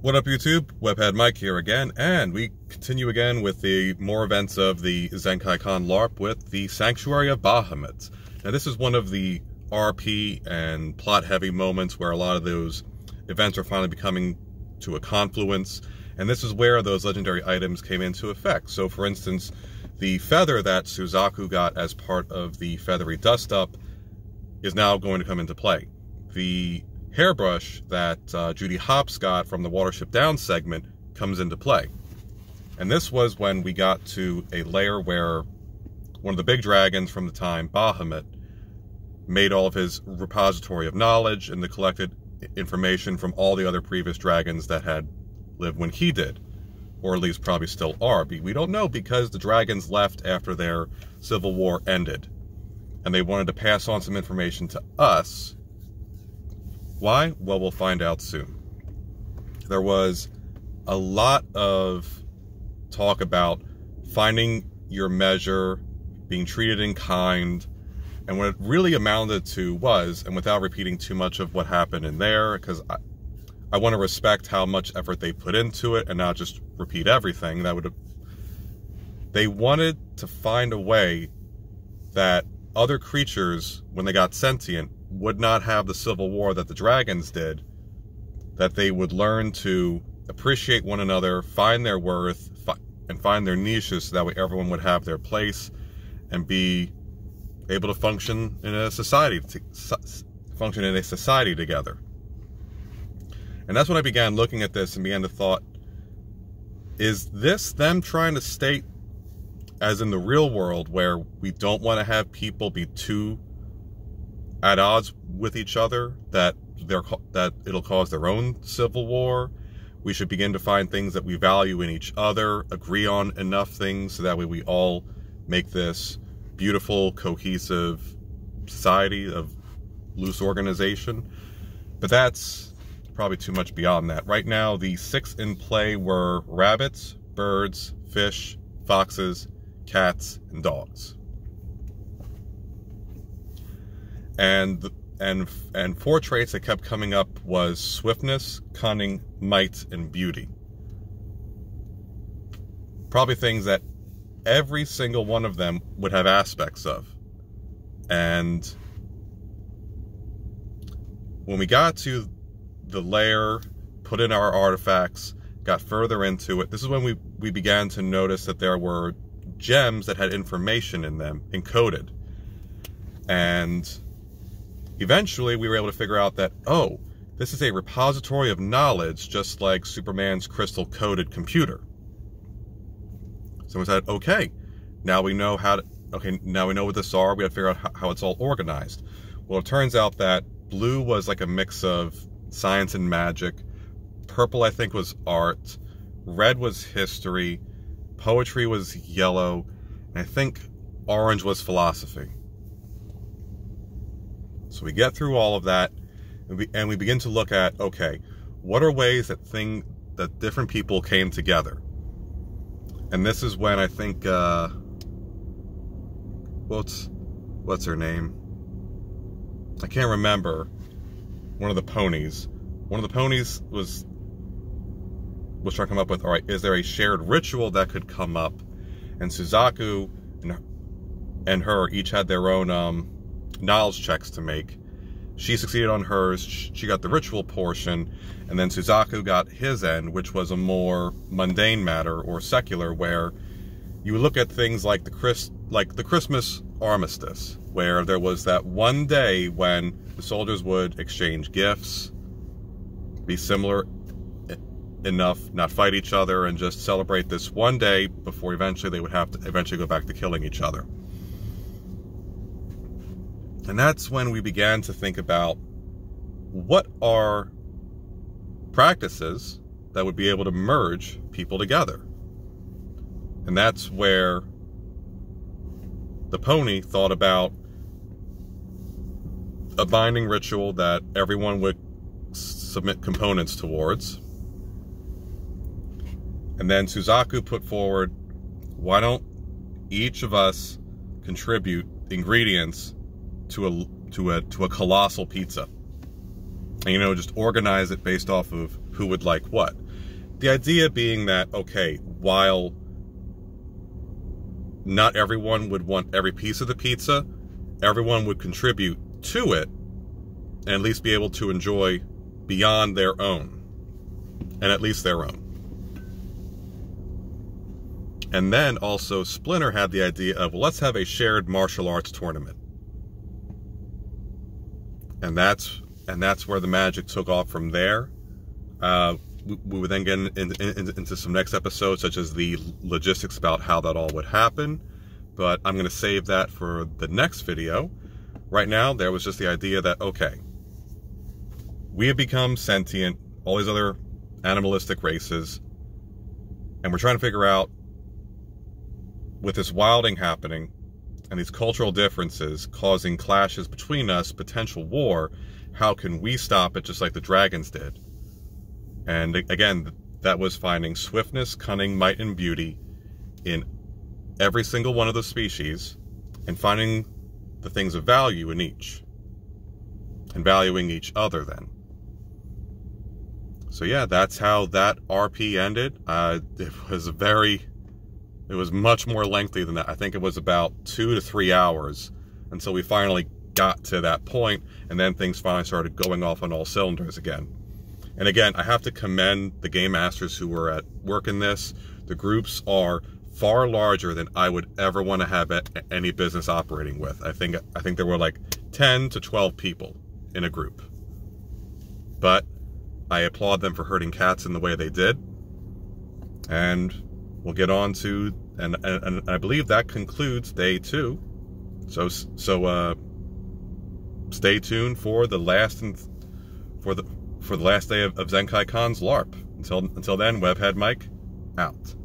What up, YouTube? Webhead Mike here again, and we continue again with the more events of the Zenkaicon LARP with the Sanctuary of Bahamut. Now, this is one of the RP and plot-heavy moments where a lot of those events are finally becoming to a confluence, and this is where those legendary items came into effect. So, for instance, the feather that Suzaku got as part of the feathery dust-up is now going to come into play. The hairbrush that Judy Hopps got from the Watership Down segment comes into play. And this was when we got to a lair where one of the big dragons from the time, Bahamut, made all of his repository of knowledge and the collected information from all the other previous dragons that had lived when he did. Or at least probably still are. We don't know because the dragons left after their civil war ended. And they wanted to pass on some information to us. Why? Well, we'll find out soon. There was a lot of talk about finding your measure, being treated in kind, and what it really amounted to was, and without repeating too much of what happened in there, because I want to respect how much effort they put into it and not just repeat everything. They wanted to find a way that other creatures, when they got sentient, would not have the civil war that the dragons did, that they would learn to appreciate one another, find their worth, and find their niches, so that way everyone would have their place and be able to function in a society, together. And that's when I began looking at this and began to thought, is this them trying to state, as in the real world, where we don't want to have people be too at odds with each other, that it'll cause their own civil war? We should begin to find things that we value in each other, agree on enough things, so that way we all make this beautiful, cohesive society of loose organization. But that's probably too much beyond that. Right now, the 6 in play were rabbits, birds, fish, foxes, cats, and dogs. And 4 traits that kept coming up was swiftness, cunning, might, and beauty. Probably things that every single one of them would have aspects of. And when we got to the lair, put in our artifacts, got further into it, this is when we began to notice that there were gems that had information in them, encoded. And eventually, we were able to figure out that, oh, this is a repository of knowledge, just like Superman's crystal-coded computer. So we said, okay, now we know now we know what this are. We have to figure out how it's all organized. Well, it turns out that blue was like a mix of science and magic. Purple, I think, was art. Red was history. Poetry was yellow. And I think orange was philosophy. So we get through all of that, and we begin to look at, okay, what are ways that different people came together? And this is when I think, what's her name? I can't remember. One of the ponies was trying to come up with, all right, is there a shared ritual that could come up? And Suzaku and her each had their own knowledge checks to make. She succeeded on hers. She got the ritual portion, and then Suzaku got his end, which was a more mundane matter or secular, where you look at things like the Christmas armistice, where there was that one day when the soldiers would exchange gifts, be similar enough, not fight each other, and just celebrate this one day before eventually they would have to go back to killing each other. And that's when we began to think about what are practices that would be able to merge people together. And that's where the pony thought about a binding ritual that everyone would submit components towards. And then Suzaku put forward, why don't each of us contribute ingredients to a colossal pizza? And, you know, just organize it based off of who would like what. The idea being that, okay, while not everyone would want every piece of the pizza, everyone would contribute to it and at least be able to enjoy beyond their own, and at least their own. And then also Splinter had the idea of, well, let's have a shared martial arts tournament. And that's where the magic took off from there. We would then get into some next episodes, such as the logistics about how that all would happen. But I'm going to save that for the next video. Right now, there was just the idea that, okay, we have become sentient, all these other animalistic races, and we're trying to figure out, with this wilding happening, and these cultural differences causing clashes between us, potential war, how can we stop it just like the dragons did? And again, that was finding swiftness, cunning, might, and beauty in every single one of the species, and finding the things of value in each, and valuing each other then. So yeah, that's how that RP ended. It was much more lengthy than that. I think it was about 2 to 3 hours until we finally got to that point, and then things finally started going off on all cylinders again. And again, I have to commend the game masters who were at work in this. The groups are far larger than I would ever want to have any business operating with. I think there were like 10 to 12 people in a group. But I applaud them for herding cats in the way they did. And we'll get on to, and I believe that concludes day 2. So stay tuned for the last for the last day of Zenkaicon's LARP. Until then, Webhead Mike out.